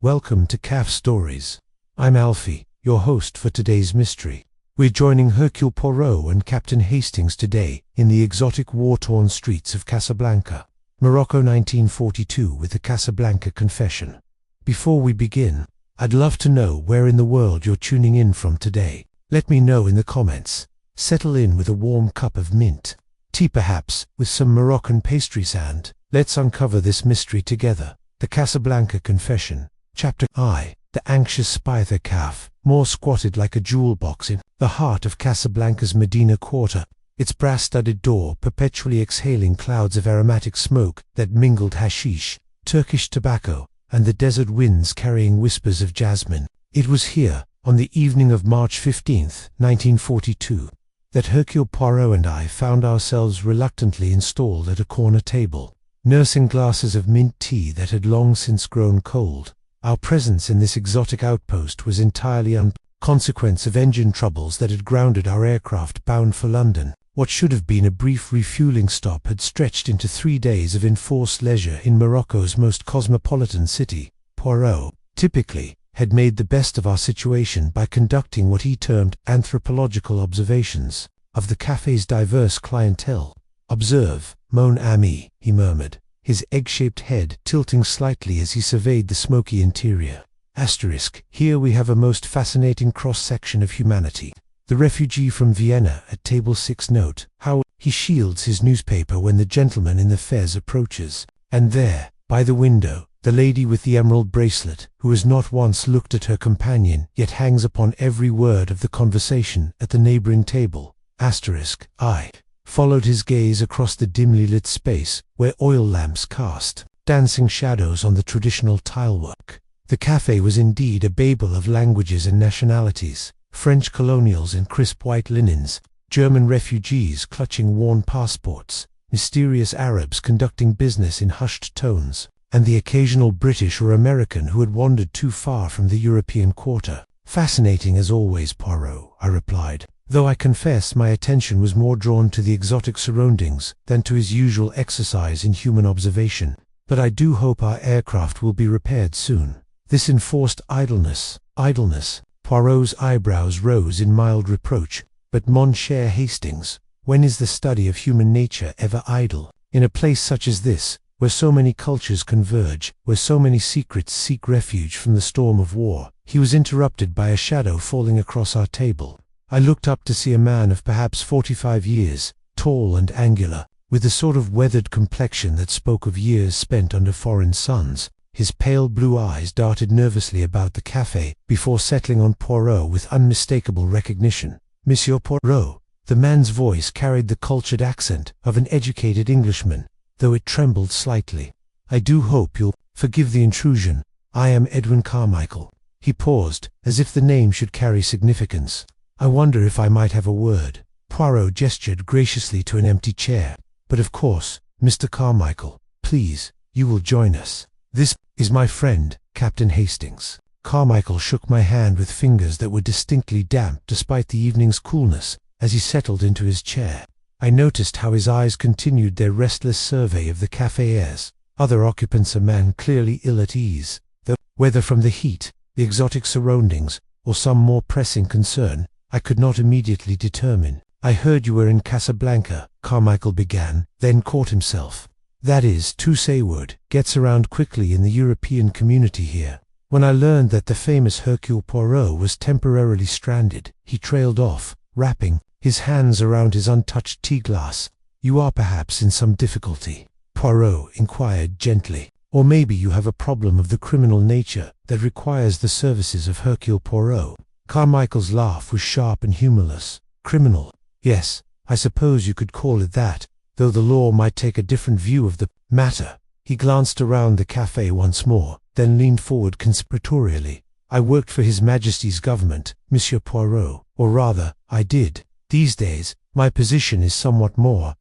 Welcome to CAF Stories. I'm Alfie, your host for today's mystery. We're joining Hercule Poirot and Captain Hastings today in the exotic war-torn streets of Casablanca, Morocco 1942, with the Casablanca Confession. Before we begin, I'd love to know where in the world you're tuning in from today. Let me know in the comments. Settle in with a warm cup of mint tea, perhaps with some Moroccan pastries, and let's uncover this mystery together. The Casablanca Confession. Chapter I. The anxious spy. The CAF, more squatted like a jewel box in the heart of Casablanca's Medina quarter, its brass-studded door perpetually exhaling clouds of aromatic smoke that mingled hashish, Turkish tobacco, and the desert winds carrying whispers of jasmine. It was here, on the evening of March 15th, 1942, that Hercule Poirot and I found ourselves reluctantly installed at a corner table, nursing glasses of mint tea that had long since grown cold. Our presence in this exotic outpost was entirely consequence of engine troubles that had grounded our aircraft bound for London. What should have been a brief refueling stop had stretched into 3 days of enforced leisure in Morocco's most cosmopolitan city. Poirot, typically, had made the best of our situation by conducting what he termed anthropological observations of the cafe's diverse clientele. "Observe, mon ami," he murmured, his egg-shaped head tilting slightly as he surveyed the smoky interior. Here we have a most fascinating cross-section of humanity. The refugee from Vienna at table 6. Note how he shields his newspaper when the gentleman in the fez approaches. And there, by the window, the lady with the emerald bracelet, who has not once looked at her companion, yet hangs upon every word of the conversation at the neighboring table. I followed his gaze across the dimly lit space where oil lamps cast dancing shadows on the traditional tilework. The cafe was indeed a babel of languages and nationalities: French colonials in crisp white linens, German refugees clutching worn passports, mysterious Arabs conducting business in hushed tones, and the occasional British or American who had wandered too far from the European quarter. "Fascinating as always, Poirot," I replied, though I confess my attention was more drawn to the exotic surroundings than to his usual exercise in human observation. "But I do hope our aircraft will be repaired soon. This enforced idleness. Poirot's eyebrows rose in mild reproach. "But mon cher Hastings, when is the study of human nature ever idle? In a place such as this, where so many cultures converge, where so many secrets seek refuge from the storm of war." He was interrupted by a shadow falling across our table. I looked up to see a man of perhaps 45 years, tall and angular, with the sort of weathered complexion that spoke of years spent under foreign suns. His pale blue eyes darted nervously about the cafe before settling on Poirot with unmistakable recognition. "Monsieur Poirot." The man's voice carried the cultured accent of an educated Englishman, though it trembled slightly. "I do hope you'll forgive the intrusion. I am Edwin Carmichael." He paused, as if the name should carry significance. "I wonder if I might have a word." Poirot gestured graciously to an empty chair. "But of course, Mr. Carmichael, please, you will join us. This is my friend, Captain Hastings." Carmichael shook my hand with fingers that were distinctly damp despite the evening's coolness as he settled into his chair. I noticed how his eyes continued their restless survey of the café other occupants, a man clearly ill at ease, though whether from the heat, the exotic surroundings, or some more pressing concern, I could not immediately determine. "I heard you were in Casablanca," Carmichael began, then caught himself. "That is, to say, word gets around quickly in the European community here. When I learned that the famous Hercule Poirot was temporarily stranded," he trailed off, wrapping his hands around his untouched tea glass. "You are perhaps in some difficulty?" Poirot inquired gently. "Or maybe you have a problem of the criminal nature that requires the services of Hercule Poirot." Carmichael's laugh was sharp and humorless. "Criminal? Yes, I suppose you could call it that, though the law might take a different view of the matter." He glanced around the cafe once more, then leaned forward conspiratorially. "I worked for His Majesty's government, Monsieur Poirot, or rather, I did. These days, my position is somewhat more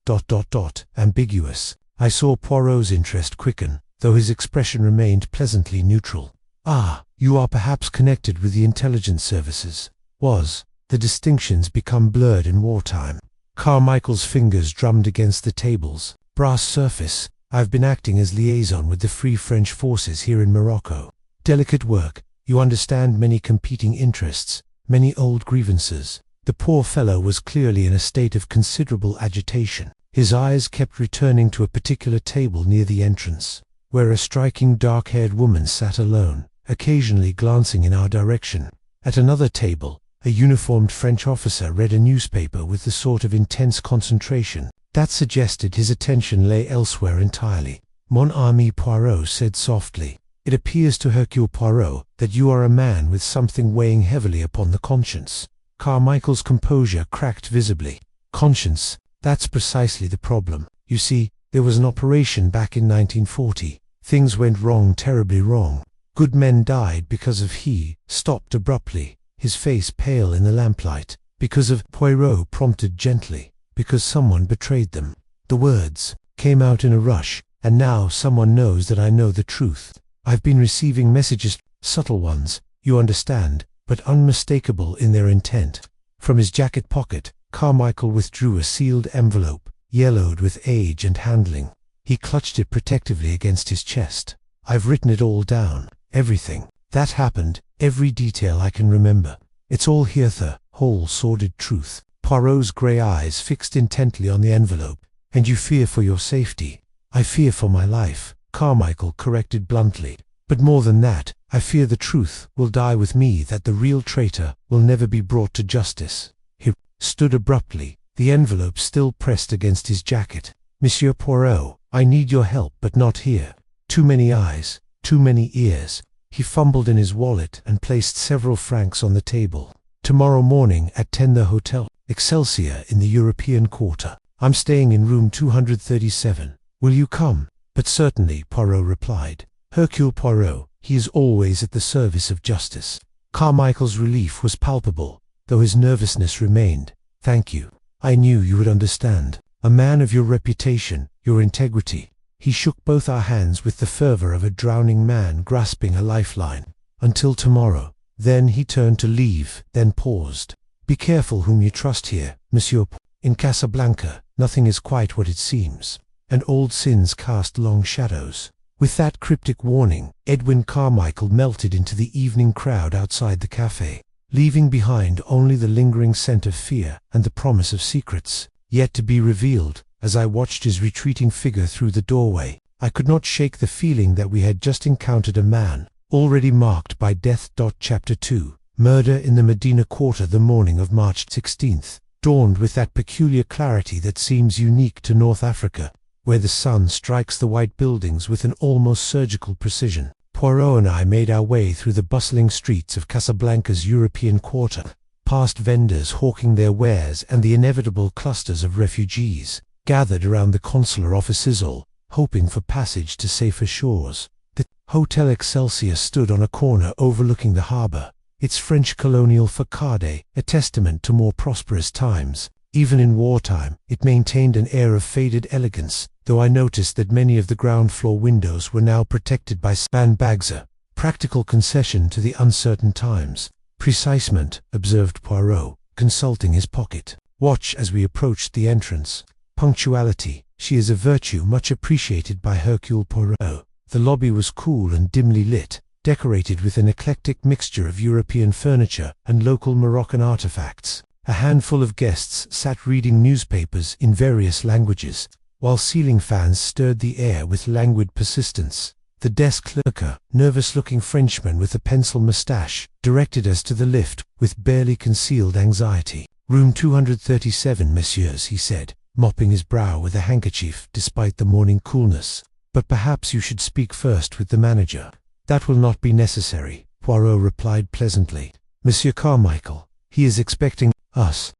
ambiguous." I saw Poirot's interest quicken, though his expression remained pleasantly neutral. "Ah, you are perhaps connected with the intelligence services." The distinctions become blurred in wartime. Carmichael's fingers drummed against the table's brass surface. "I've been acting as liaison with the Free French forces here in Morocco." Delicate work, you understand, many competing interests, many old grievances. The poor fellow was clearly in a state of considerable agitation. His eyes kept returning to a particular table near the entrance, where a striking dark-haired woman sat alone, occasionally glancing in our direction. At another table, a uniformed French officer read a newspaper with the sort of intense concentration that suggested his attention lay elsewhere entirely. Mon ami Poirot said softly, "It appears to Hercule Poirot that you are a man with something weighing heavily upon the conscience." Carmichael's composure cracked visibly. "Conscience, that's precisely the problem. You see, there was an operation back in 1940. Things went wrong, terribly wrong. Good men died because of..." He stopped abruptly, his face pale in the lamplight. "Because of..." Poirot prompted gently. "Because someone betrayed them." The words came out in a rush. "And now someone knows that I know the truth. I've been receiving messages, subtle ones, you understand, but unmistakable in their intent." From his jacket pocket, Carmichael withdrew a sealed envelope, yellowed with age and handling. He clutched it protectively against his chest. "I've written it all down, everything that happened, every detail I can remember. It's all here, the whole sordid truth." Poirot's grey eyes fixed intently on the envelope. "And you fear for your safety?" "I fear for my life," Carmichael corrected bluntly. "But more than that, I fear the truth will die with me, that the real traitor will never be brought to justice." He stood abruptly, the envelope still pressed against his jacket. "Monsieur Poirot, I need your help, but not here. Too many eyes, too many ears." He fumbled in his wallet and placed several francs on the table. "Tomorrow morning at 10, the Hotel Excelsior in the European Quarter. I'm staying in room 237. Will you come?" "But certainly," Poirot replied. "Hercule Poirot, he is always at the service of justice." Carmichael's relief was palpable, though his nervousness remained. "Thank you. I knew you would understand. A man of your reputation, your integrity." He shook both our hands with the fervor of a drowning man grasping a lifeline. "Until tomorrow." Then he turned to leave, then paused. "Be careful whom you trust here, Monsieur. In Casablanca, nothing is quite what it seems, and old sins cast long shadows." With that cryptic warning, Edwin Carmichael melted into the evening crowd outside the café, leaving behind only the lingering scent of fear and the promise of secrets yet to be revealed. As I watched his retreating figure through the doorway, I could not shake the feeling that we had just encountered a man already marked by death. Chapter 2. Murder in the Medina Quarter. The morning of March 16th dawned with that peculiar clarity that seems unique to North Africa, where the sun strikes the white buildings with an almost surgical precision. Poirot and I made our way through the bustling streets of Casablanca's European Quarter, past vendors hawking their wares and the inevitable clusters of refugees gathered around the consular offices, all hoping for passage to safer shores. The Hotel Excelsior stood on a corner overlooking the harbour, its French colonial facade a testament to more prosperous times. Even in wartime, it maintained an air of faded elegance, though I noticed that many of the ground-floor windows were now protected by sandbags, a practical concession to the uncertain times. "Precisement," observed Poirot, consulting his pocket watch as we approached the entrance. "Punctuality, she is a virtue much appreciated by Hercule Poirot." The lobby was cool and dimly lit, decorated with an eclectic mixture of European furniture and local Moroccan artifacts. A handful of guests sat reading newspapers in various languages, while ceiling fans stirred the air with languid persistence. The desk clerk, a nervous-looking Frenchman with a pencil moustache, directed us to the lift with barely concealed anxiety. "Room 237, messieurs," he said, mopping his brow with a handkerchief despite the morning coolness. "But perhaps you should speak first with the manager." "That will not be necessary," Poirot replied pleasantly. "Monsieur Carmichael, he is expecting us."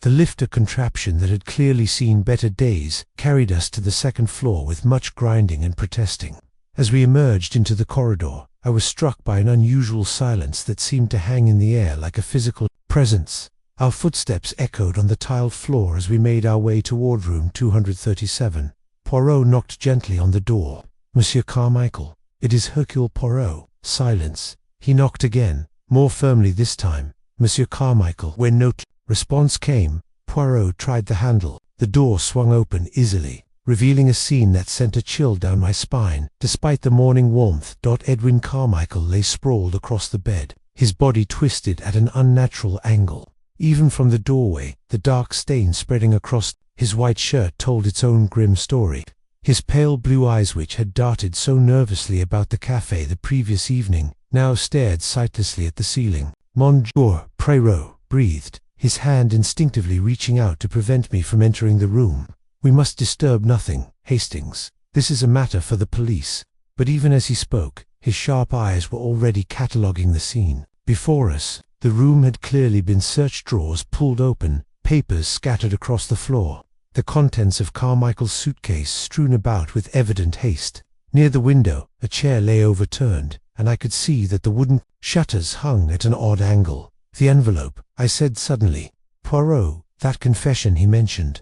The lifter contraption that had clearly seen better days carried us to the second floor with much grinding and protesting. As we emerged into the corridor, I was struck by an unusual silence that seemed to hang in the air like a physical presence. Our footsteps echoed on the tiled floor as we made our way toward room 237. Poirot knocked gently on the door. "Monsieur Carmichael, it is Hercule Poirot." Silence. He knocked again, more firmly this time. "Monsieur Carmichael." When no response came, Poirot tried the handle. The door swung open easily, revealing a scene that sent a chill down my spine. Despite the morning warmth, Edwin Carmichael lay sprawled across the bed, his body twisted at an unnatural angle. Even from the doorway, the dark stain spreading across his white shirt told its own grim story. His pale blue eyes, which had darted so nervously about the café the previous evening, now stared sightlessly at the ceiling. "Monsieur Poirot," breathed, his hand instinctively reaching out to prevent me from entering the room. "We must disturb nothing, Hastings. This is a matter for the police." But even as he spoke, his sharp eyes were already cataloguing the scene. Before us, the room had clearly been searched, drawers pulled open, papers scattered across the floor, the contents of Carmichael's suitcase strewn about with evident haste. Near the window, a chair lay overturned, and I could see that the wooden shutters hung at an odd angle. "The envelope," I said suddenly. "Poirot, that confession he mentioned.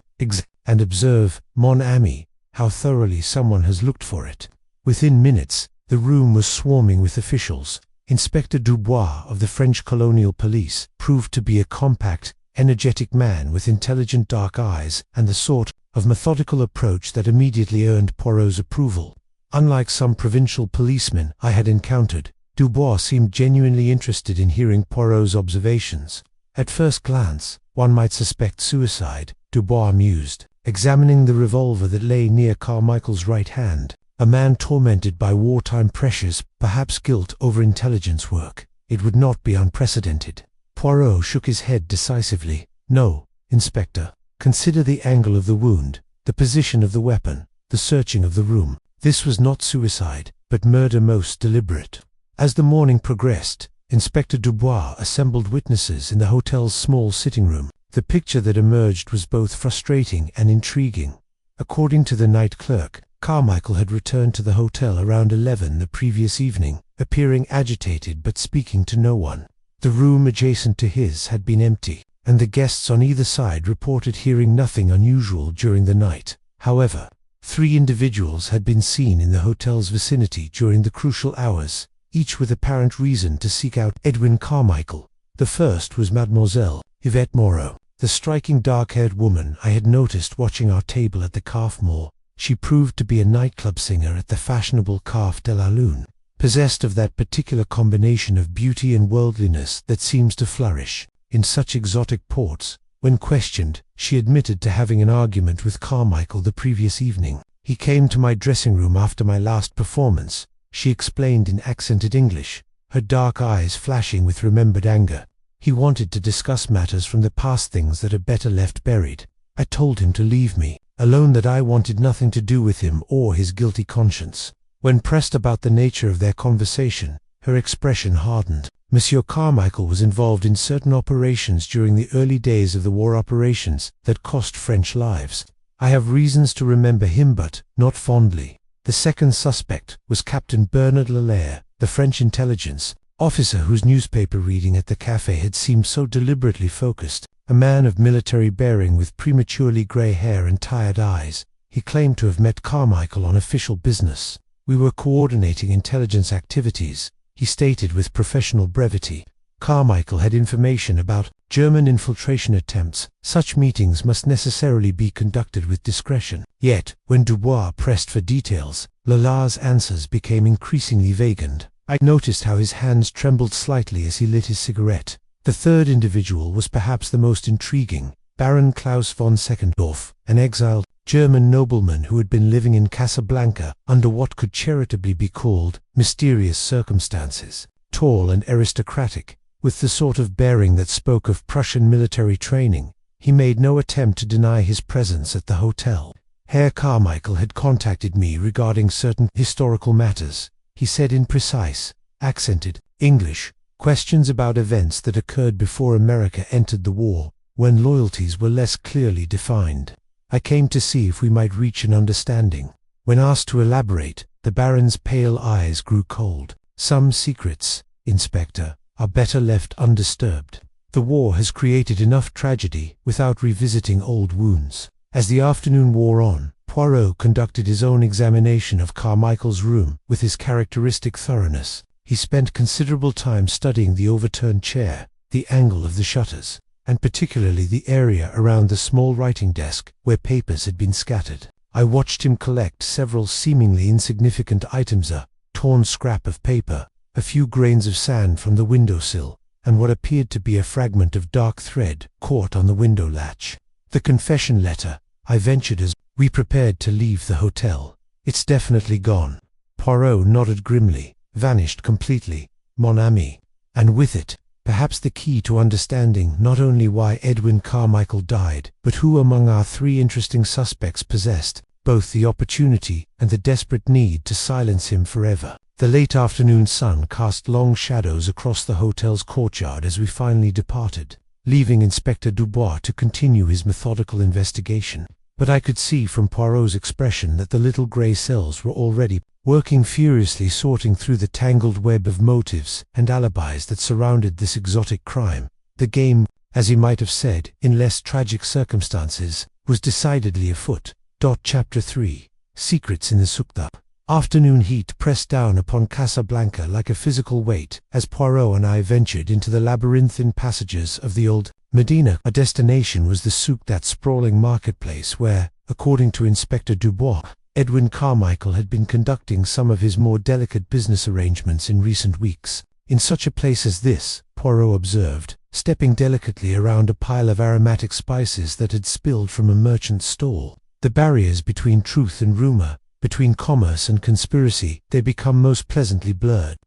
And observe, mon ami, how thoroughly someone has looked for it." Within minutes, the room was swarming with officials. Inspector Dubois of the French Colonial Police proved to be a compact, energetic man with intelligent dark eyes and the sort of methodical approach that immediately earned Poirot's approval. Unlike some provincial policemen I had encountered, Dubois seemed genuinely interested in hearing Poirot's observations. "At first glance, one might suspect suicide," Dubois mused, examining the revolver that lay near Carmichael's right hand. "A man tormented by wartime pressures, perhaps guilt over intelligence work. It would not be unprecedented." Poirot shook his head decisively. "No, Inspector. Consider the angle of the wound, the position of the weapon, the searching of the room. This was not suicide, but murder most deliberate." As the morning progressed, Inspector Dubois assembled witnesses in the hotel's small sitting room. The picture that emerged was both frustrating and intriguing. According to the night clerk, Carmichael had returned to the hotel around 11 the previous evening, appearing agitated but speaking to no one. The room adjacent to his had been empty, and the guests on either side reported hearing nothing unusual during the night. However, 3 individuals had been seen in the hotel's vicinity during the crucial hours, each with apparent reason to seek out Edwin Carmichael. The first was Mademoiselle Yvette Moreau, the striking dark-haired woman I had noticed watching our table at the Calf Moor. She proved to be a nightclub singer at the fashionable Calf de la Lune, possessed of that particular combination of beauty and worldliness that seems to flourish in such exotic ports. When questioned, she admitted to having an argument with Carmichael the previous evening. "He came to my dressing room after my last performance," she explained in accented English, her dark eyes flashing with remembered anger. "He wanted to discuss matters from the past, things that are better left buried. I told him to leave me alone, that I wanted nothing to do with him or his guilty conscience." When pressed about the nature of their conversation, her expression hardened. "Monsieur Carmichael was involved in certain operations during the early days of the war, operations that cost French lives. I have reasons to remember him, but not fondly." The second suspect was Captain Bernard Lalère, the French intelligence officer whose newspaper reading at the café had seemed so deliberately focused. A man of military bearing with prematurely grey hair and tired eyes, he claimed to have met Carmichael on official business. "We were coordinating intelligence activities," he stated with professional brevity. Carmichael had information about German infiltration attempts. Such meetings must necessarily be conducted with discretion. Yet, when Dubois pressed for details, Lalère's answers became increasingly vague, and I noticed how his hands trembled slightly as he lit his cigarette. The third individual was perhaps the most intriguing, Baron Klaus von Seckendorf, an exiled German nobleman who had been living in Casablanca under what could charitably be called mysterious circumstances. Tall and aristocratic, with the sort of bearing that spoke of Prussian military training, he made no attempt to deny his presence at the hotel. "Herr Carmichael had contacted me regarding certain historical matters," he said in precise, accented English. "Questions about events that occurred before America entered the war, when loyalties were less clearly defined. I came to see if we might reach an understanding." When asked to elaborate, the Baron's pale eyes grew cold. "Some secrets, Inspector, are better left undisturbed. The war has created enough tragedy without revisiting old wounds." As the afternoon wore on, Poirot conducted his own examination of Carmichael's room with his characteristic thoroughness. He spent considerable time studying the overturned chair, the angle of the shutters, and particularly the area around the small writing desk where papers had been scattered. I watched him collect several seemingly insignificant items: a torn scrap of paper, a few grains of sand from the windowsill, and what appeared to be a fragment of dark thread caught on the window latch. "The confession letter," I ventured as we prepared to leave the hotel. "It's definitely gone." Poirot nodded grimly. "Vanished completely, mon ami. And with it, perhaps the key to understanding not only why Edwin Carmichael died, but who among our three interesting suspects possessed both the opportunity and the desperate need to silence him forever." The late afternoon sun cast long shadows across the hotel's courtyard as we finally departed, leaving Inspector Dubois to continue his methodical investigation. But I could see from Poirot's expression that the little grey cells were already working furiously, sorting through the tangled web of motives and alibis that surrounded this exotic crime. The game, as he might have said in less tragic circumstances, was decidedly afoot. Chapter 3. Secrets in the Souktap. Afternoon heat pressed down upon Casablanca like a physical weight as Poirot and I ventured into the labyrinthine passages of the old Medina. Our destination was the souk, that sprawling marketplace where, according to Inspector Dubois, Edwin Carmichael had been conducting some of his more delicate business arrangements in recent weeks. "In such a place as this," Poirot observed, stepping delicately around a pile of aromatic spices that had spilled from a merchant's stall, "the barriers between truth and rumor, between commerce and conspiracy, they become most pleasantly blurred."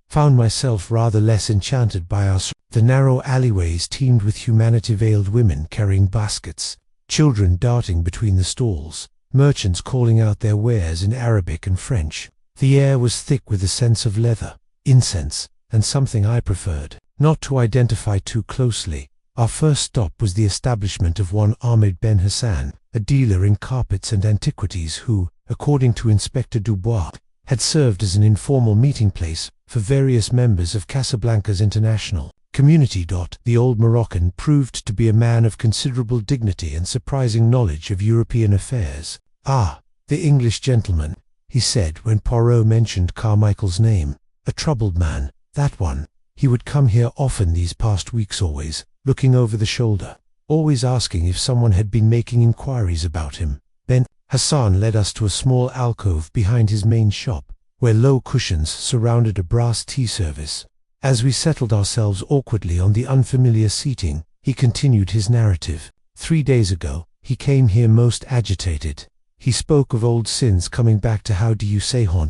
Found myself rather less enchanted by the narrow alleyways teemed with humanity-veiled women carrying baskets, children darting between the stalls, merchants calling out their wares in Arabic and French. The air was thick with the sense of leather, incense, and something I preferred not to identify too closely. Our first stop was the establishment of one Ahmed Ben Hassan, a dealer in carpets and antiquities who, according to Inspector Dubois, had served as an informal meeting place for various members of Casablanca's international community. The old Moroccan proved to be a man of considerable dignity and surprising knowledge of European affairs. "Ah, the English gentleman," he said when Poirot mentioned Carmichael's name. "A troubled man, that one. He would come here often these past weeks, always looking over the shoulder, always asking if someone had been making inquiries about him." Ben Hassan led us to a small alcove behind his main shop, where low cushions surrounded a brass tea service. As we settled ourselves awkwardly on the unfamiliar seating, he continued his narrative. 3 days ago, he came here most agitated. He spoke of old sins coming back to haunt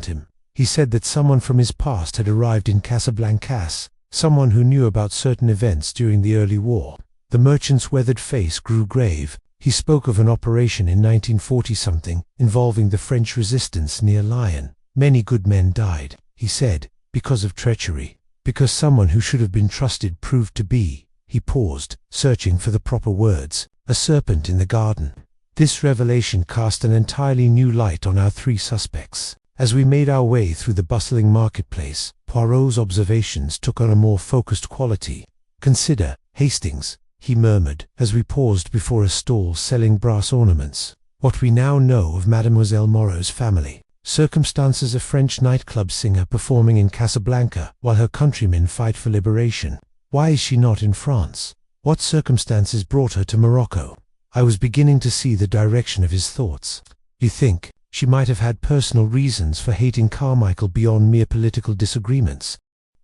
him. He said that someone from his past had arrived in Casablanca, someone who knew about certain events during the early war. The merchant's weathered face grew grave. He spoke of an operation in 1940-something involving the French resistance near Lyon. "Many good men died," he said, "because of treachery, because someone who should have been trusted proved to be," he paused, searching for the proper words, "a serpent in the garden." This revelation cast an entirely new light on our three suspects. As we made our way through the bustling marketplace, Poirot's observations took on a more focused quality. "Consider, Hastings," he murmured, as we paused before a stall selling brass ornaments, "what we now know of Mademoiselle Moreau's family. Circumstances: a French nightclub singer performing in Casablanca while her countrymen fight for liberation. Why is she not in France? What circumstances brought her to Morocco?" I was beginning to see the direction of his thoughts. "You think she might have had personal reasons for hating Carmichael beyond mere political disagreements?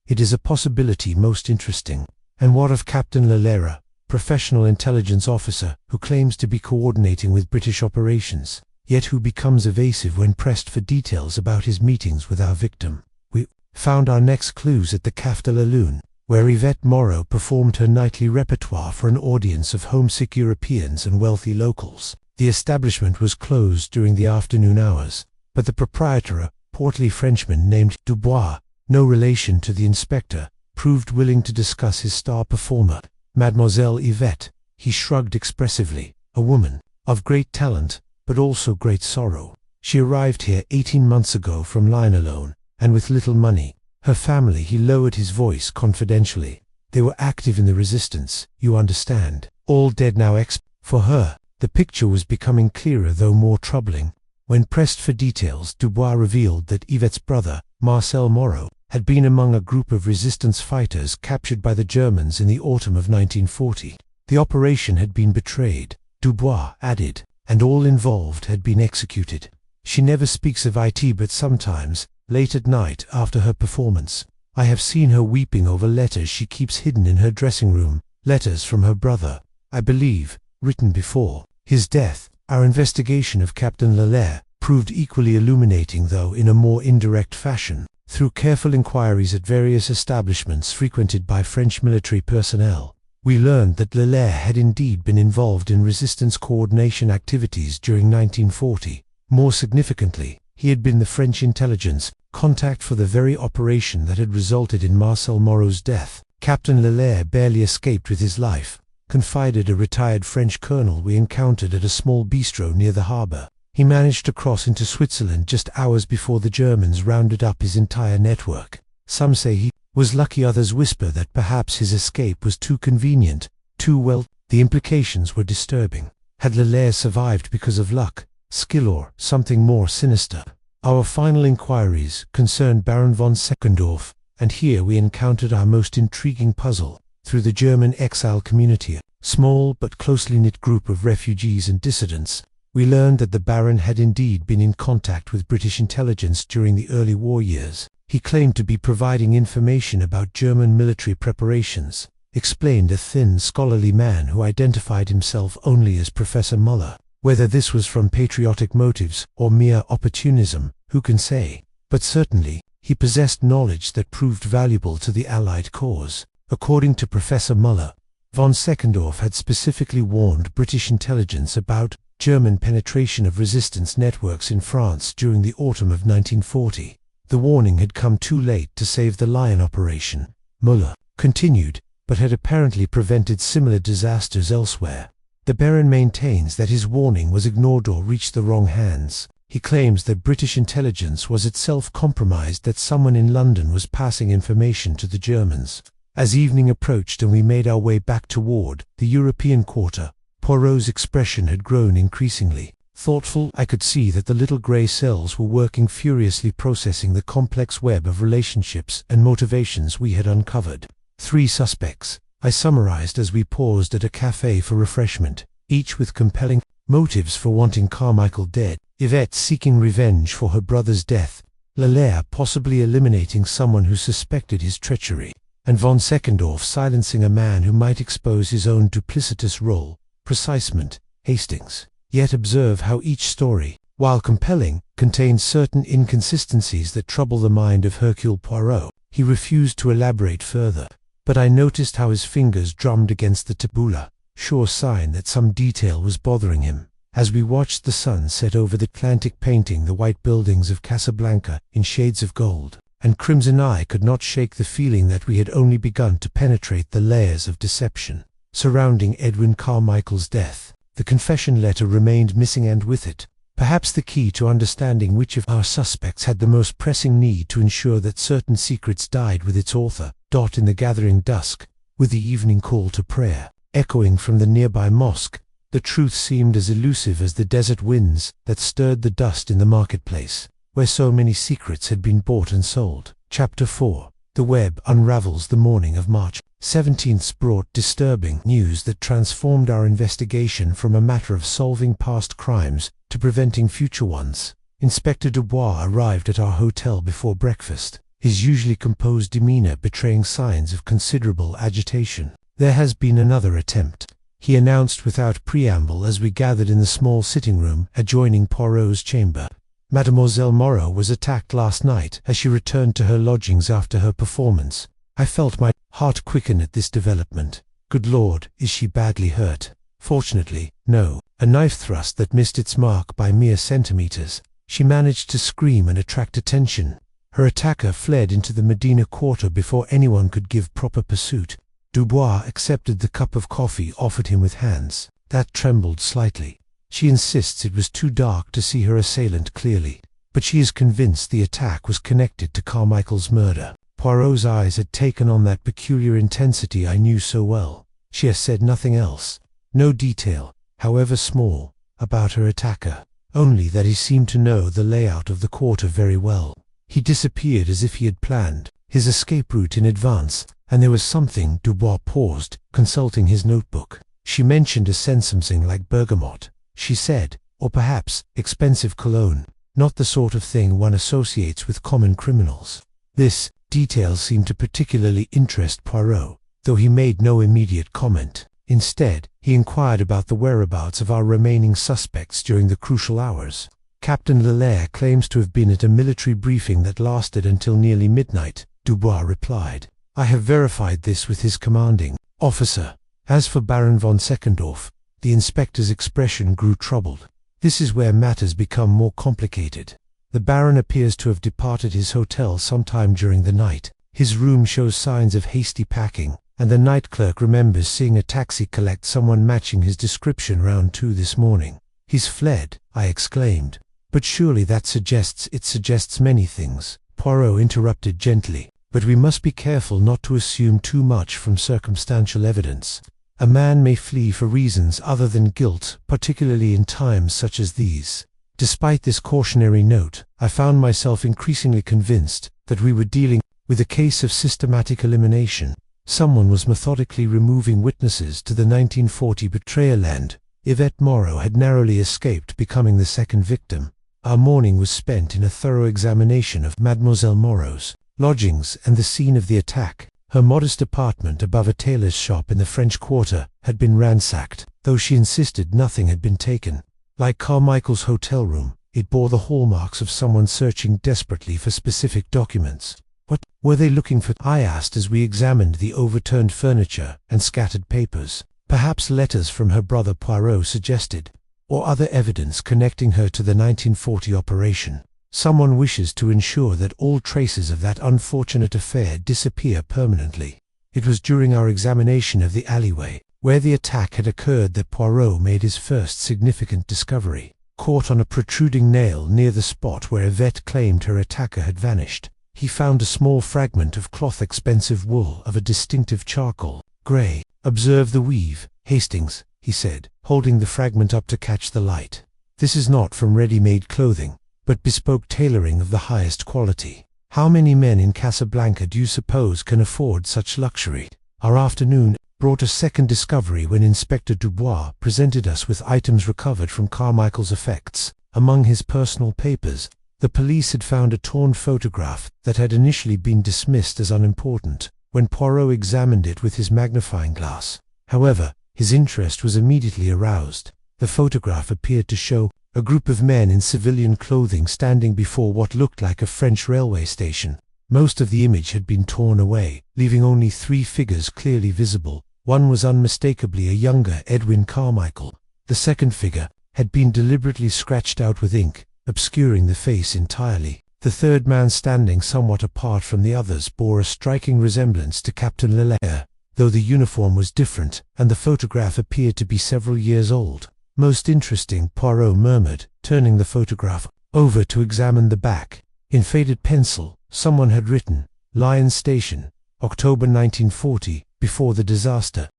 It is a possibility most interesting. And what of Captain Lalera, professional intelligence officer who claims to be coordinating with British operations, yet who becomes evasive when pressed for details about his meetings with our victim?" We found our next clues at the Café de la Lune, where Yvette Moreau performed her nightly repertoire for an audience of homesick Europeans and wealthy locals. The establishment was closed during the afternoon hours, but the proprietor, a portly Frenchman named Dubois, no relation to the inspector, proved willing to discuss his star performer, Mademoiselle Yvette. He shrugged expressively. "A woman of great talent, but also great sorrow. She arrived here 18 months ago from Lyon alone, and with little money. Her family," he lowered his voice confidentially, "they were active in the resistance, you understand. All dead now for her." The picture was becoming clearer, though more troubling. When pressed for details, Dubois revealed that Yvette's brother, Marcel Moreau, had been among a group of resistance fighters captured by the Germans in the autumn of 1940. The operation had been betrayed, Dubois added, and all involved had been executed. She never speaks of it, but sometimes, late at night after her performance, I have seen her weeping over letters she keeps hidden in her dressing room, letters from her brother, I believe, written before his death. Our investigation of Captain Lalère proved equally illuminating, though in a more indirect fashion. Through careful inquiries at various establishments frequented by French military personnel, we learned that Lalère had indeed been involved in resistance coordination activities during 1940. More significantly, he had been the French intelligence contact for the very operation that had resulted in Marcel Moreau's death. Captain Lalère barely escaped with his life, confided a retired French colonel we encountered at a small bistro near the harbour. He managed to cross into Switzerland just hours before the Germans rounded up his entire network. Some say he was lucky, others whisper that perhaps his escape was too convenient, too well. The implications were disturbing. Had Lalère survived because of luck, skill, or something more sinister? Our final inquiries concerned Baron von Seckendorf, and here we encountered our most intriguing puzzle. Through the German exile community, a small but closely knit group of refugees and dissidents, we learned that the Baron had indeed been in contact with British intelligence during the early war years. He claimed to be providing information about German military preparations, explained a thin, scholarly man who identified himself only as Professor Muller. Whether this was from patriotic motives or mere opportunism, who can say? But certainly, he possessed knowledge that proved valuable to the Allied cause. According to Professor Muller, von Seckendorf had specifically warned British intelligence about German penetration of resistance networks in France during the autumn of 1940. The warning had come too late to save the Lion operation, Muller continued, but had apparently prevented similar disasters elsewhere. The Baron maintains that his warning was ignored or reached the wrong hands. He claims that British intelligence was itself compromised, that someone in London was passing information to the Germans. As evening approached and we made our way back toward the European quarter, Poirot's expression had grown increasingly thoughtful. I could see that the little grey cells were working furiously, processing the complex web of relationships and motivations we had uncovered. 3 suspects, I summarized as we paused at a cafe for refreshment, each with compelling motives for wanting Carmichael dead. Yvette seeking revenge for her brother's death, Lalère possibly eliminating someone who suspected his treachery, and von Seckendorf silencing a man who might expose his own duplicitous role, precisement, Hastings. Yet observe how each story, while compelling, contains certain inconsistencies that trouble the mind of Hercule Poirot. He refused to elaborate further, but I noticed how his fingers drummed against the tabula, sure sign that some detail was bothering him. As we watched the sun set over the Atlantic, painting the white buildings of Casablanca in shades of gold and crimson, I could not shake the feeling that we had only begun to penetrate the layers of deception surrounding Edwin Carmichael's death. The confession letter remained missing, and with it, perhaps the key to understanding which of our suspects had the most pressing need to ensure that certain secrets died with its author. In the gathering dusk, with the evening call to prayer echoing from the nearby mosque, the truth seemed as elusive as the desert winds that stirred the dust in the marketplace, where so many secrets had been bought and sold. Chapter 4. The web unravels. The morning of March 17th brought disturbing news that transformed our investigation from a matter of solving past crimes to preventing future ones. Inspector Dubois arrived at our hotel before breakfast, his usually composed demeanor betraying signs of considerable agitation. "There has been another attempt," he announced without preamble as we gathered in the small sitting room adjoining Poirot's chamber. "Mademoiselle Moreau was attacked last night as she returned to her lodgings after her performance." I felt my heart quicken at this development. Good Lord, is she badly hurt? Fortunately, no. A knife thrust that missed its mark by mere centimeters. She managed to scream and attract attention. Her attacker fled into the Medina quarter before anyone could give proper pursuit. Dubois accepted the cup of coffee offered him with hands that trembled slightly. "She insists it was too dark to see her assailant clearly, but she is convinced the attack was connected to Carmichael's murder." Poirot's eyes had taken on that peculiar intensity I knew so well. "She has said nothing else, no detail, however small, about her attacker, only that he seemed to know the layout of the quarter very well. He disappeared as if he had planned his escape route in advance, and there was something." Dubois paused, consulting his notebook. "She mentioned a scent, something like bergamot. she said, or perhaps expensive cologne, not the sort of thing one associates with common criminals. This detail seemed to particularly interest Poirot, though he made no immediate comment. Instead, he inquired about the whereabouts of our remaining suspects during the crucial hours. Captain Leclerc claims to have been at a military briefing that lasted until nearly midnight, Dubois replied. I have verified this with his commanding officer. As for Baron von Seckendorf, the inspector's expression grew troubled. This is where matters become more complicated. The Baron appears to have departed his hotel sometime during the night. His room shows signs of hasty packing, and the night clerk remembers seeing a taxi collect someone matching his description around 2 this morning. He's fled, I exclaimed. But surely that suggests many things, Poirot interrupted gently. But we must be careful not to assume too much from circumstantial evidence. A man may flee for reasons other than guilt, particularly in times such as these. Despite this cautionary note, I found myself increasingly convinced that we were dealing with a case of systematic elimination. Someone was methodically removing witnesses to the 1940 betrayal, and Yvette Moreau had narrowly escaped becoming the second victim. Our morning was spent in a thorough examination of Mademoiselle Moreau's lodgings and the scene of the attack. Her modest apartment above a tailor's shop in the French Quarter had been ransacked, though she insisted nothing had been taken. Like Carmichael's hotel room, it bore the hallmarks of someone searching desperately for specific documents. What were they looking for? I asked as we examined the overturned furniture and scattered papers. Perhaps letters from her brother, Poirot suggested, or other evidence connecting her to the 1940 operation. Someone wishes to ensure that all traces of that unfortunate affair disappear permanently. It was during our examination of the alleyway, where the attack had occurred, that Poirot made his first significant discovery. Caught on a protruding nail near the spot where Yvette claimed her attacker had vanished, he found a small fragment of cloth, expensive wool of a distinctive charcoal grey. Observe the weave, Hastings, he said, holding the fragment up to catch the light. This is not from ready-made clothing, but bespoke tailoring of the highest quality. How many men in Casablanca do you suppose can afford such luxury? Our afternoon brought a second discovery when Inspector Dubois presented us with items recovered from Carmichael's effects. Among his personal papers, the police had found a torn photograph that had initially been dismissed as unimportant when Poirot examined it with his magnifying glass. However, his interest was immediately aroused. The photograph appeared to show a group of men in civilian clothing standing before what looked like a French railway station. Most of the image had been torn away, leaving only 3 figures clearly visible. One was unmistakably a younger Edwin Carmichael. The second figure had been deliberately scratched out with ink, obscuring the face entirely. The third man, standing somewhat apart from the others, bore a striking resemblance to Captain Leclerc, though the uniform was different, and the photograph appeared to be several years old. Most interesting, Poirot murmured, turning the photograph over to examine the back. In faded pencil, someone had written, Lyons Station, October 1940, before the disaster.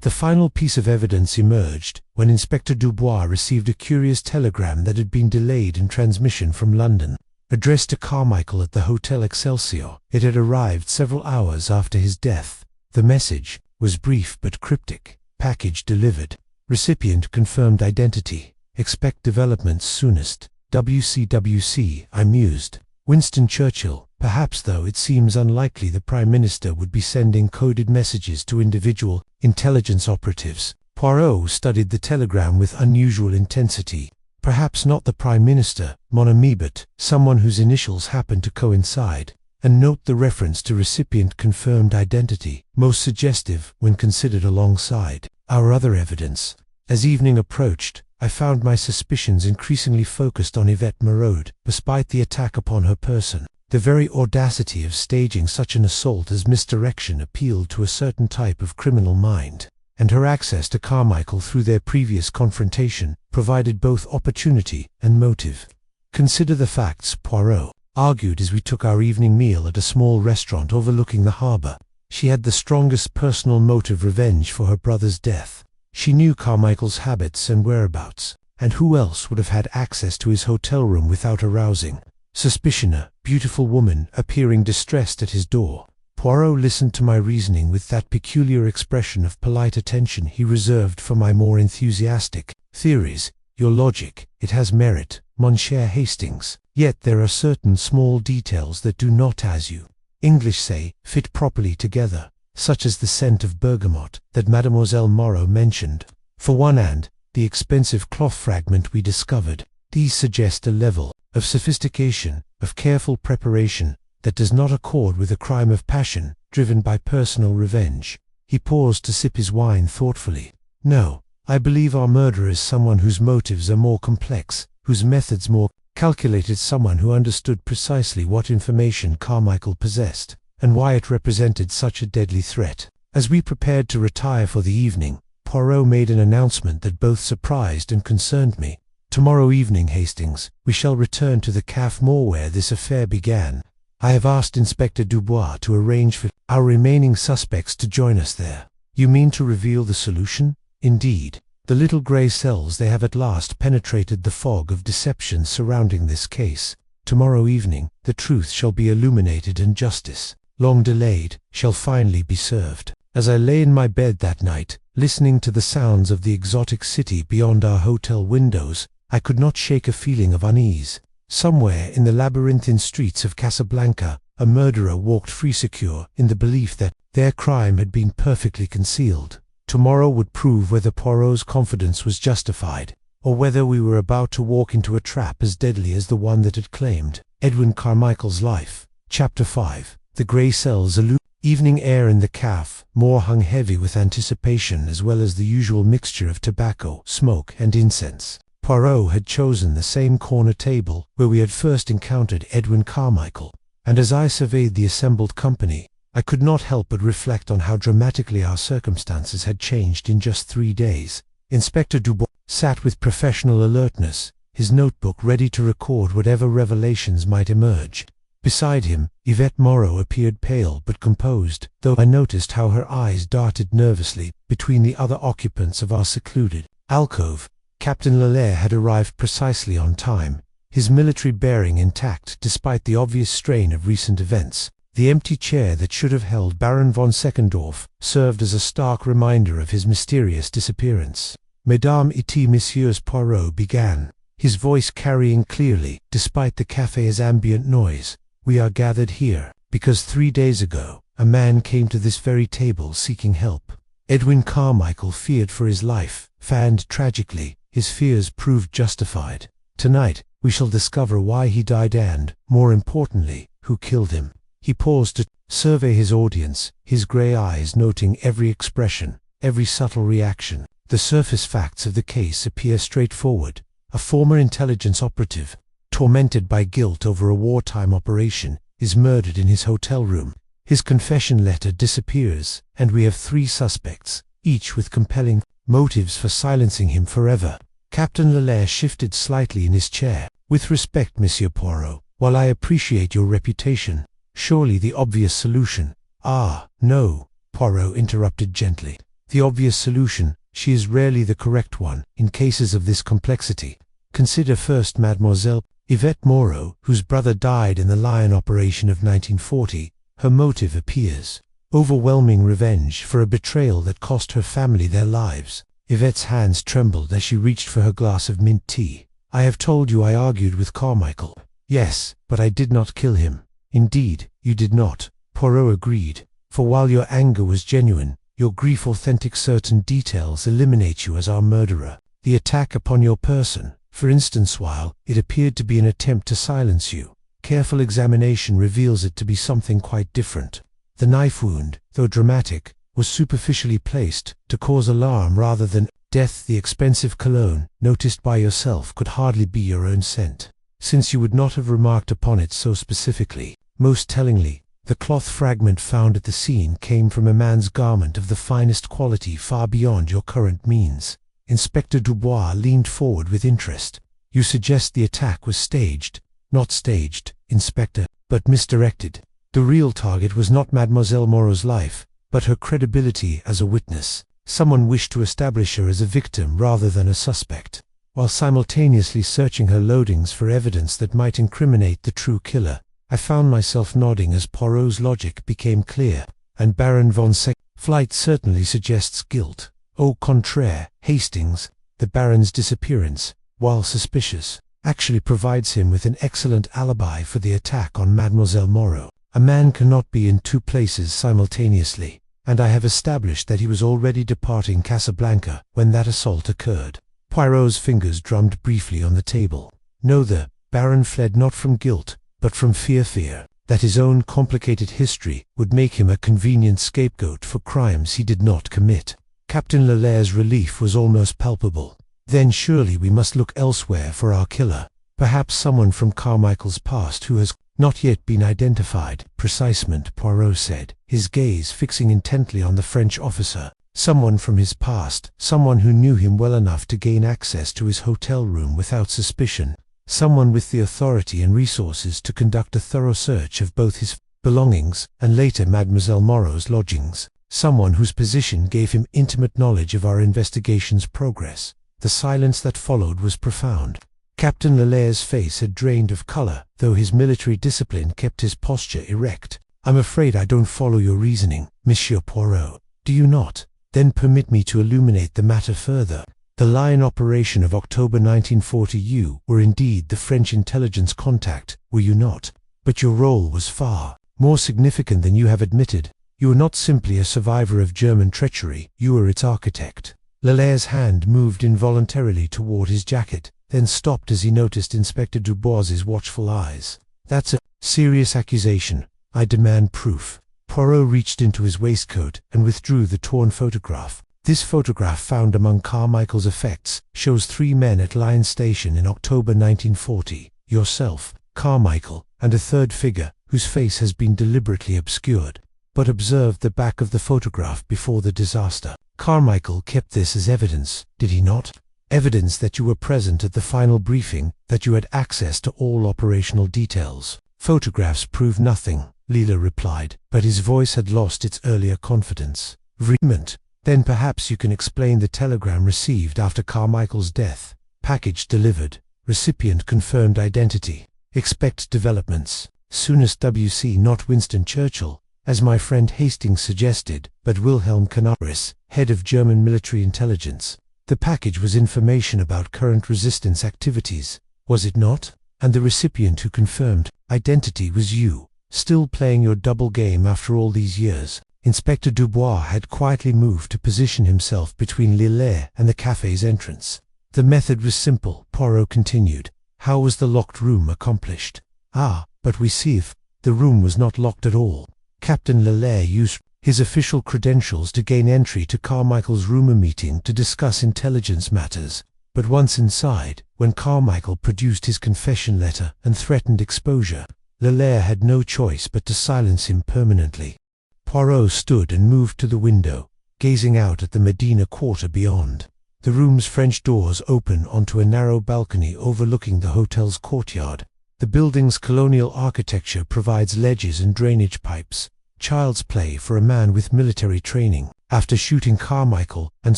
The final piece of evidence emerged when Inspector Dubois received a curious telegram that had been delayed in transmission from London. Addressed to Carmichael at the Hotel Excelsior, it had arrived several hours after his death. The message was brief but cryptic. Package delivered. Recipient confirmed identity. Expect developments soonest. WCWC, I mused. Winston Churchill. Perhaps, though it seems unlikely the Prime Minister would be sending coded messages to individual intelligence operatives. Poirot studied the telegram with unusual intensity. Perhaps not the Prime Minister, mon ami, but someone whose initials happened to coincide. And note the reference to recipient confirmed identity, most suggestive when considered alongside our other evidence. As evening approached, I found my suspicions increasingly focused on Yvette Moreau, despite the attack upon her person. The very audacity of staging such an assault as misdirection appealed to a certain type of criminal mind, and her access to Carmichael through their previous confrontation provided both opportunity and motive. Consider the facts, Poirot argued as we took our evening meal at a small restaurant overlooking the harbour. She had the strongest personal motive: revenge for her brother's death. She knew Carmichael's habits and whereabouts, and who else would have had access to his hotel room without arousing suspicion? A beautiful woman appearing distressed at his door. Poirot listened to my reasoning with that peculiar expression of polite attention he reserved for my more enthusiastic theories. Your logic, it has merit, mon cher Hastings. Yet there are certain small details that do not, as you English say, fit properly together, such as the scent of bergamot that Mademoiselle Moreau mentioned, for one, and the expensive cloth fragment we discovered. These suggest a level of sophistication, of careful preparation, that does not accord with a crime of passion, driven by personal revenge. He paused to sip his wine thoughtfully. No, I believe our murderer is someone whose motives are more complex, whose methods more calculated, someone who understood precisely what information Carmichael possessed, and why it represented such a deadly threat. As we prepared to retire for the evening, Poirot made an announcement that both surprised and concerned me. Tomorrow evening, Hastings, we shall return to the Café Moor where this affair began. I have asked Inspector Dubois to arrange for our remaining suspects to join us there. You mean to reveal the solution? Indeed. The little grey cells, they have at last penetrated the fog of deception surrounding this case. Tomorrow evening, the truth shall be illuminated and justice, long delayed, shall finally be served. As I lay in my bed that night, listening to the sounds of the exotic city beyond our hotel windows, I could not shake a feeling of unease. Somewhere in the labyrinthine streets of Casablanca, a murderer walked free, secure in the belief that their crime had been perfectly concealed. Tomorrow would prove whether Poirot's confidence was justified, or whether we were about to walk into a trap as deadly as the one that had claimed Edwin Carmichael's life. Chapter 5. The grey cells illumined. Evening air in the Café Moor hung heavy with anticipation, as well as the usual mixture of tobacco, smoke, and incense. Poirot had chosen the same corner table where we had first encountered Edwin Carmichael, and as I surveyed the assembled company, I could not help but reflect on how dramatically our circumstances had changed in just 3 days. Inspector Dubois sat with professional alertness, his notebook ready to record whatever revelations might emerge. Beside him, Yvette Moreau appeared pale but composed, though I noticed how her eyes darted nervously between the other occupants of our secluded alcove. Captain Lalère had arrived precisely on time, his military bearing intact despite the obvious strain of recent events. The empty chair that should have held Baron von Seckendorf served as a stark reminder of his mysterious disappearance. Mesdames et Messieurs, Poirot began, his voice carrying clearly, despite the café's ambient noise. We are gathered here because 3 days ago, a man came to this very table seeking help. Edwin Carmichael feared for his life, and tragically, his fears proved justified. Tonight, we shall discover why he died and, more importantly, who killed him. He paused to survey his audience, his grey eyes noting every expression, every subtle reaction. The surface facts of the case appear straightforward. A former intelligence operative, tormented by guilt over a wartime operation, is murdered in his hotel room. His confession letter disappears, and we have 3 suspects, each with compelling motives for silencing him forever. Captain Lalère shifted slightly in his chair. With respect, Monsieur Poirot, while I appreciate your reputation, surely the obvious solution— Ah, no, Poirot interrupted gently. The obvious solution, she is rarely the correct one, in cases of this complexity. Consider first Mademoiselle Yvette Moreau, whose brother died in the Lion operation of 1940. Her motive appears overwhelming revenge for a betrayal that cost her family their lives. Yvette's hands trembled as she reached for her glass of mint tea. I have told you I argued with Carmichael. Yes, but I did not kill him. Indeed, you did not, Poirot agreed, for while your anger was genuine, your grief authentic, certain details eliminate you as our murderer. The attack upon your person, for instance, while it appeared to be an attempt to silence you, careful examination reveals it to be something quite different. The knife wound, though dramatic, was superficially placed to cause alarm rather than death. The expensive cologne, noticed by yourself, could hardly be your own scent, since you would not have remarked upon it so specifically. Most tellingly, the cloth fragment found at the scene came from a man's garment of the finest quality, far beyond your current means. Inspector Dubois leaned forward with interest. You suggest the attack was staged? Not staged, Inspector, but misdirected. The real target was not Mademoiselle Moreau's life, but her credibility as a witness. Someone wished to establish her as a victim rather than a suspect, while simultaneously searching her loadings for evidence that might incriminate the true killer. I found myself nodding as Poirot's logic became clear. And Baron von Seck's flight certainly suggests guilt. Au contraire, Hastings, the Baron's disappearance, while suspicious, actually provides him with an excellent alibi for the attack on Mademoiselle Moreau. A man cannot be in two places simultaneously, and I have established that he was already departing Casablanca when that assault occurred. Poirot's fingers drummed briefly on the table. No, the Baron fled not from guilt, but from fear that his own complicated history would make him a convenient scapegoat for crimes he did not commit. Captain Lelaire's relief was almost palpable. Then surely we must look elsewhere for our killer. Perhaps someone from Carmichael's past who has not yet been identified. Precisement, Poirot said, his gaze fixing intently on the French officer. Someone from his past, someone who knew him well enough to gain access to his hotel room without suspicion. Someone with the authority and resources to conduct a thorough search of both his belongings and later Mademoiselle Moreau's lodgings. Someone whose position gave him intimate knowledge of our investigation's progress. The silence that followed was profound. Captain Lelaire's face had drained of color, though his military discipline kept his posture erect. "I'm afraid I don't follow your reasoning, Monsieur Poirot. Do you not? Then permit me to illuminate the matter further. The Lion operation of October 1940, you were indeed the French intelligence contact, were you not? But your role was far more significant than you have admitted. You were not simply a survivor of German treachery, you were its architect." Lelaire's hand moved involuntarily toward his jacket, then stopped as he noticed Inspector Dubois's watchful eyes. "That's a serious accusation. I demand proof." Poirot reached into his waistcoat and withdrew the torn photograph. "This photograph, found among Carmichael's effects, shows 3 men at Lion Station in October 1940. Yourself, Carmichael, and a third figure, whose face has been deliberately obscured. But observe the back of the photograph before the disaster. Carmichael kept this as evidence, did he not? Evidence that you were present at the final briefing, that you had access to all operational details." "Photographs prove nothing," Leela replied, but his voice had lost its earlier confidence. "Agreement. Then perhaps you can explain the telegram received after Carmichael's death. Package delivered. Recipient confirmed identity. Expect developments. Soonest W.C. not Winston Churchill, as my friend Hastings suggested, but Wilhelm Canaris, head of German military intelligence. The package was information about current resistance activities, was it not? And the recipient who confirmed identity was you, still playing your double game after all these years." Inspector Dubois had quietly moved to position himself between Lelaire and the cafe's entrance. "The method was simple," Poirot continued. "How was the locked room accomplished?" "Ah, but we see if the room was not locked at all. Captain Lelaire used his official credentials to gain entry to Carmichael's rumor meeting to discuss intelligence matters. But once inside, when Carmichael produced his confession letter and threatened exposure, Lelaire had no choice but to silence him permanently." Poirot stood and moved to the window, gazing out at the Medina quarter beyond. The room's French doors open onto a narrow balcony overlooking the hotel's courtyard. The building's colonial architecture provides ledges and drainage pipes. Child's play for a man with military training. After shooting Carmichael and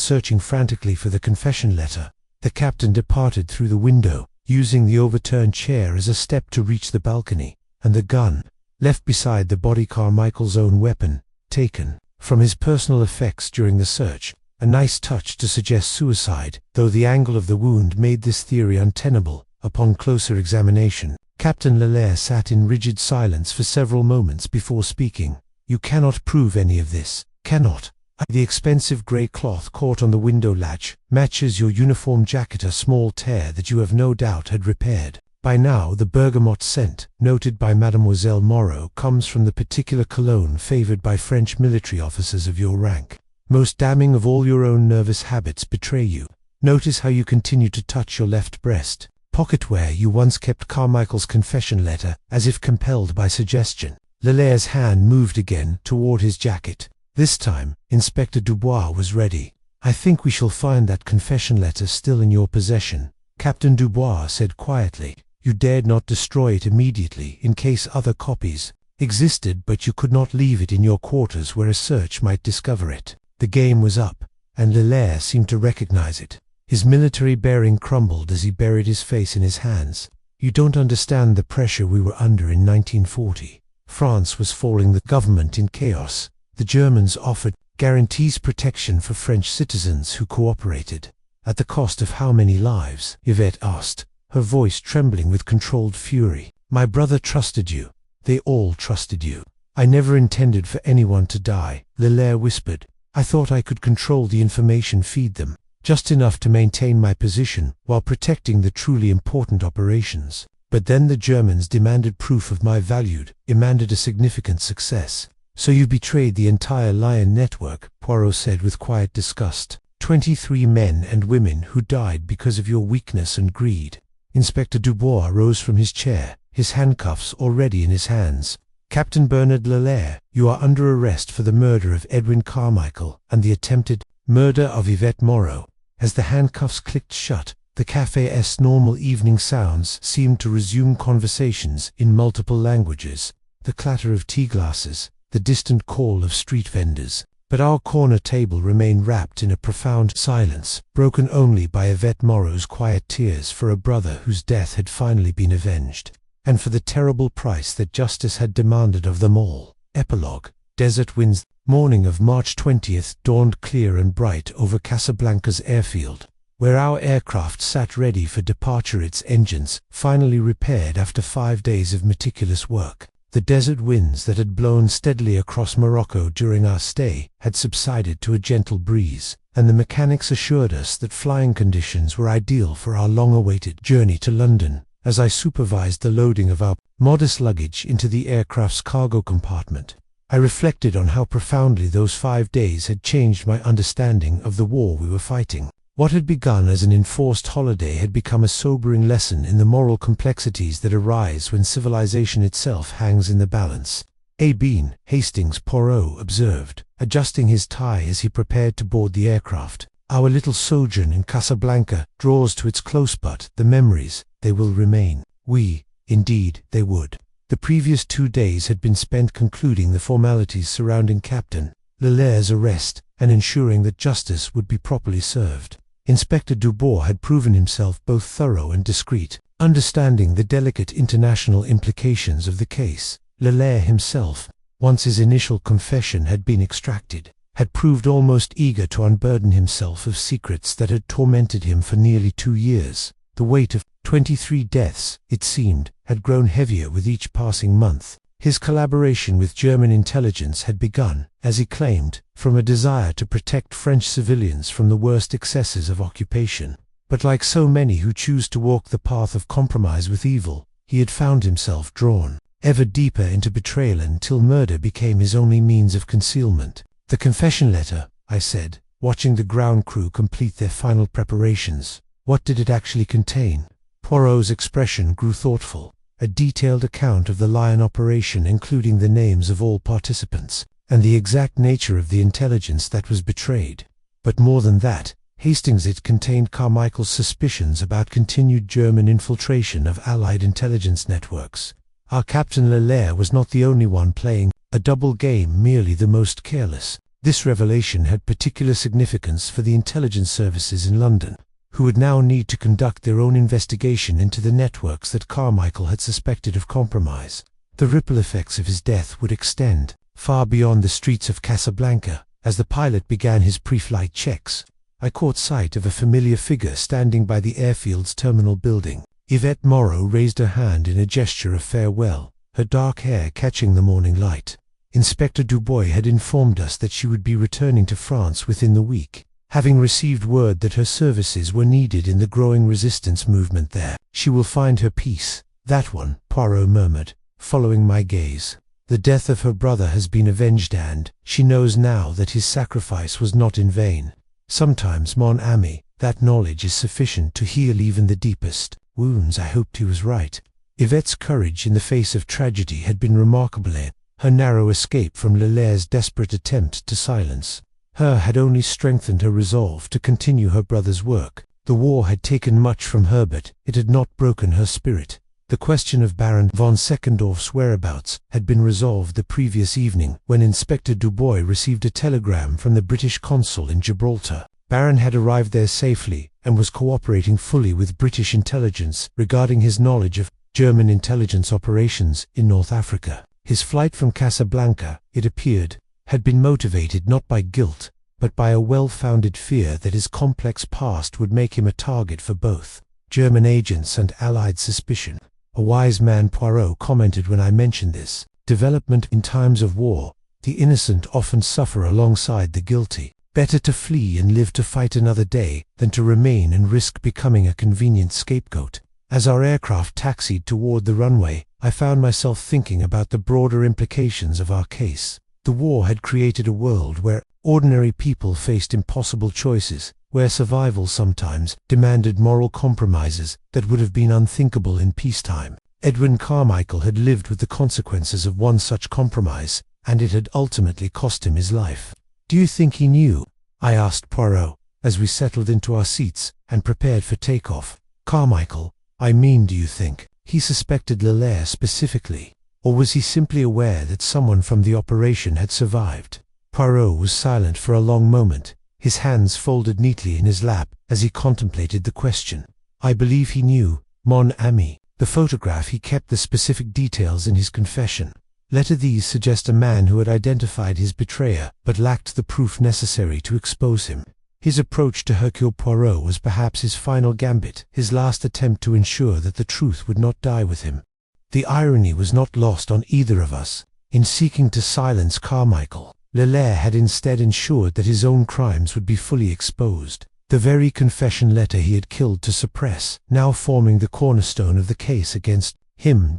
searching frantically for the confession letter, the captain departed through the window, using the overturned chair as a step to reach the balcony, and the gun, left beside the body, Carmichael's own weapon, taken from his personal effects during the search. A nice touch to suggest suicide, though the angle of the wound made this theory untenable upon closer examination. Captain Lelaire sat in rigid silence for several moments before speaking. "You cannot prove any of this, cannot. The expensive grey cloth caught on the window latch matches your uniform jacket, a small tear that you have no doubt had repaired. By now the bergamot scent, noted by Mademoiselle Moreau, comes from the particular cologne favoured by French military officers of your rank. Most damning of all, your own nervous habits betray you. Notice how you continue to touch your left breast pocket where you once kept Carmichael's confession letter, as if compelled by suggestion." Lelaire's hand moved again toward his jacket. This time, Inspector Dubois was ready. "I think we shall find that confession letter still in your possession," Captain Dubois said quietly. "You dared not destroy it immediately in case other copies existed, but you could not leave it in your quarters where a search might discover it." The game was up, and Lelaire seemed to recognize it. His military bearing crumbled as he buried his face in his hands. "You don't understand the pressure we were under in 1940. France was falling, the government in chaos. The Germans offered guarantees protection for French citizens who cooperated. At the cost of how many lives? Yvette asked, her voice trembling with controlled fury. My brother trusted you. They all trusted you. I never intended for anyone to die, Lalère whispered. I thought I could control the information feed them, just enough to maintain my position while protecting the truly important operations. But then the Germans demanded proof of my demanded a significant success. So you betrayed the entire Lion network, Poirot said with quiet disgust. 23 men and women who died because of your weakness and greed. Inspector Dubois rose from his chair, his handcuffs already in his hands. Captain Bernard Lalère, you are under arrest for the murder of Edwin Carmichael and the attempted murder of Yvette Moreau. As the handcuffs clicked shut, the café's normal evening sounds seemed to resume conversations in multiple languages, the clatter of tea glasses, the distant call of street vendors. But our corner table remained wrapped in a profound silence, broken only by Yvette Moreau's quiet tears for a brother whose death had finally been avenged, and for the terrible price that justice had demanded of them all. Epilogue. Desert winds. Morning of March 20th dawned clear and bright over Casablanca's airfield, where our aircraft sat ready for departure, its engines finally repaired after 5 days of meticulous work. The desert winds that had blown steadily across Morocco during our stay had subsided to a gentle breeze, and the mechanics assured us that flying conditions were ideal for our long-awaited journey to London. As I supervised the loading of our modest luggage into the aircraft's cargo compartment, I reflected on how profoundly those 5 days had changed my understanding of the war we were fighting. What had begun as an enforced holiday had become a sobering lesson in the moral complexities that arise when civilization itself hangs in the balance. Bean, Hastings Poirot observed, adjusting his tie as he prepared to board the aircraft. Our little sojourn in Casablanca draws to its close, but the memories, they will remain. Indeed, they would. The previous 2 days had been spent concluding the formalities surrounding Captain Lalère's arrest and ensuring that justice would be properly served. Inspector Dubois had proven himself both thorough and discreet, understanding the delicate international implications of the case. Lalère himself, once his initial confession had been extracted, had proved almost eager to unburden himself of secrets that had tormented him for nearly 2 years. The weight of 23 deaths, it seemed, had grown heavier with each passing month. His collaboration with German intelligence had begun, as he claimed, from a desire to protect French civilians from the worst excesses of occupation. But like so many who choose to walk the path of compromise with evil, he had found himself drawn ever deeper into betrayal until murder became his only means of concealment. The confession letter, I said, watching the ground crew complete their final preparations. What did it actually contain? Poirot's expression grew thoughtful. A detailed account of the Lion operation, including the names of all participants, and the exact nature of the intelligence that was betrayed. But more than that, Hastings, it contained Carmichael's suspicions about continued German infiltration of Allied intelligence networks. Our Captain Lalère was not the only one playing a double game, merely the most careless. This revelation had particular significance for the intelligence services in London, who would now need to conduct their own investigation into the networks that Carmichael had suspected of compromise. The ripple effects of his death would extend far beyond the streets of Casablanca. As the pilot began his pre-flight checks, I caught sight of a familiar figure standing by the airfield's terminal building. Yvette Moreau raised her hand in a gesture of farewell, her dark hair catching the morning light. Inspector Dubois had informed us that she would be returning to France within the week, having received word that her services were needed in the growing resistance movement there. She will find her peace. That one, Poirot murmured, following my gaze. The death of her brother has been avenged, and she knows now that his sacrifice was not in vain. Sometimes, mon ami, that knowledge is sufficient to heal even the deepest wounds. I hoped he was right. Yvette's courage in the face of tragedy had been remarkable. Her narrow escape from Lalère's desperate attempt to silence her had only strengthened her resolve to continue her brother's work. The war had taken much from her, but it had not broken her spirit. The question of Baron von Seckendorf's whereabouts had been resolved the previous evening when Inspector Dubois received a telegram from the British consul in Gibraltar. Baron had arrived there safely and was cooperating fully with British intelligence regarding his knowledge of German intelligence operations in North Africa. His flight from Casablanca, it appeared, had been motivated not by guilt, but by a well-founded fear that his complex past would make him a target for both German agents and Allied suspicion. A wise man, Poirot, commented when I mentioned this. Development in times of war, the innocent often suffer alongside the guilty. Better to flee and live to fight another day than to remain and risk becoming a convenient scapegoat. As our aircraft taxied toward the runway, I found myself thinking about the broader implications of our case. The war had created a world where ordinary people faced impossible choices, where survival sometimes demanded moral compromises that would have been unthinkable in peacetime. Edwin Carmichael had lived with the consequences of one such compromise, and it had ultimately cost him his life. "Do you think he knew?" I asked Poirot, as we settled into our seats and prepared for takeoff. "Carmichael, I mean, do you think he suspected Leclerc specifically, or was he simply aware that someone from the operation had survived?" Poirot was silent for a long moment, his hands folded neatly in his lap as he contemplated the question. "I believe he knew, mon ami. The photograph he kept the specific details in his confession. Letter these suggest a man who had identified his betrayer but lacked the proof necessary to expose him. His approach to Hercule Poirot was perhaps his final gambit, his last attempt to ensure that the truth would not die with him. The irony was not lost on either of us. In seeking to silence Carmichael, Leclerc had instead ensured that his own crimes would be fully exposed. The very confession letter he had killed to suppress, now forming the cornerstone of the case against him.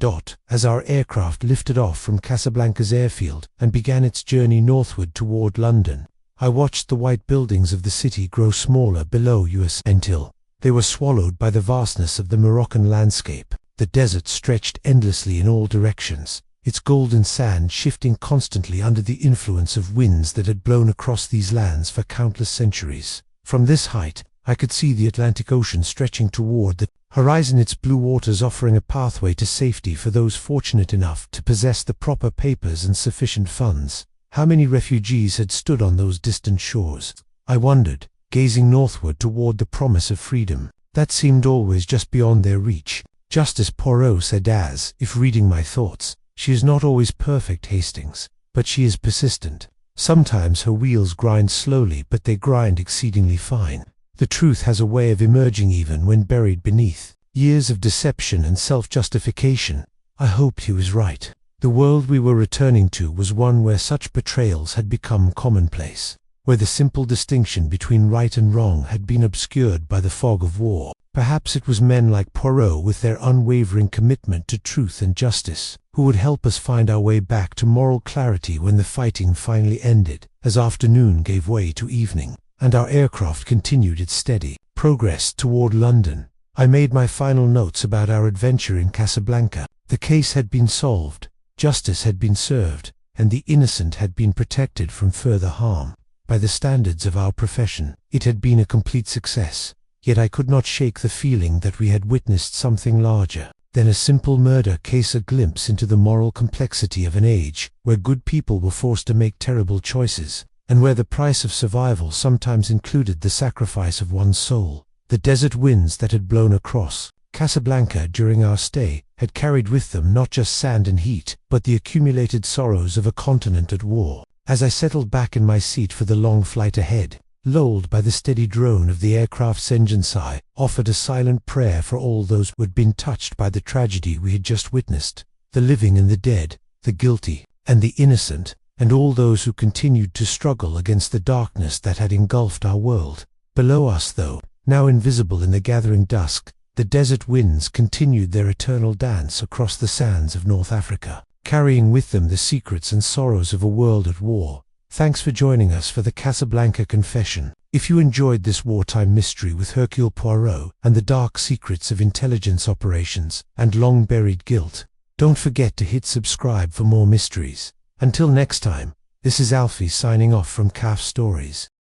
As our aircraft lifted off from Casablanca's airfield and began its journey northward toward London, I watched the white buildings of the city grow smaller below us until they were swallowed by the vastness of the Moroccan landscape. The desert stretched endlessly in all directions, its golden sand shifting constantly under the influence of winds that had blown across these lands for countless centuries. From this height, I could see the Atlantic Ocean stretching toward the horizon, its blue waters offering a pathway to safety for those fortunate enough to possess the proper papers and sufficient funds. How many refugees had stood on those distant shores? I wondered, gazing northward toward the promise of freedom that seemed always just beyond their reach. Justice Poirot said, as if reading my thoughts, "She is not always perfect, Hastings, but she is persistent. Sometimes her wheels grind slowly, but they grind exceedingly fine. The truth has a way of emerging even when buried beneath years of deception and self-justification." I hoped he was right. The world we were returning to was one where such betrayals had become commonplace, where the simple distinction between right and wrong had been obscured by the fog of war. Perhaps it was men like Poirot, with their unwavering commitment to truth and justice, who would help us find our way back to moral clarity when the fighting finally ended, as afternoon gave way to evening, and our aircraft continued its steady progress toward London. I made my final notes about our adventure in Casablanca. The case had been solved, justice had been served, and the innocent had been protected from further harm. By the standards of our profession, it had been a complete success. Yet I could not shake the feeling that we had witnessed something larger than a simple murder case, a glimpse into the moral complexity of an age where good people were forced to make terrible choices, and where the price of survival sometimes included the sacrifice of one's soul. The desert winds that had blown across Casablanca during our stay had carried with them not just sand and heat, but the accumulated sorrows of a continent at war. As I settled back in my seat for the long flight ahead, lulled by the steady drone of the aircraft's engine, I offered a silent prayer for all those who had been touched by the tragedy we had just witnessed, the living and the dead, the guilty and the innocent, and all those who continued to struggle against the darkness that had engulfed our world. Below us, though now invisible in the gathering dusk, the desert winds continued their eternal dance across the sands of North Africa, carrying with them the secrets and sorrows of a world at war. Thanks for joining us for the Casablanca Confession. If you enjoyed this wartime mystery with Hercule Poirot and the dark secrets of intelligence operations and long-buried guilt, don't forget to hit subscribe for more mysteries. Until next time, this is Alfie signing off from CAF Stories.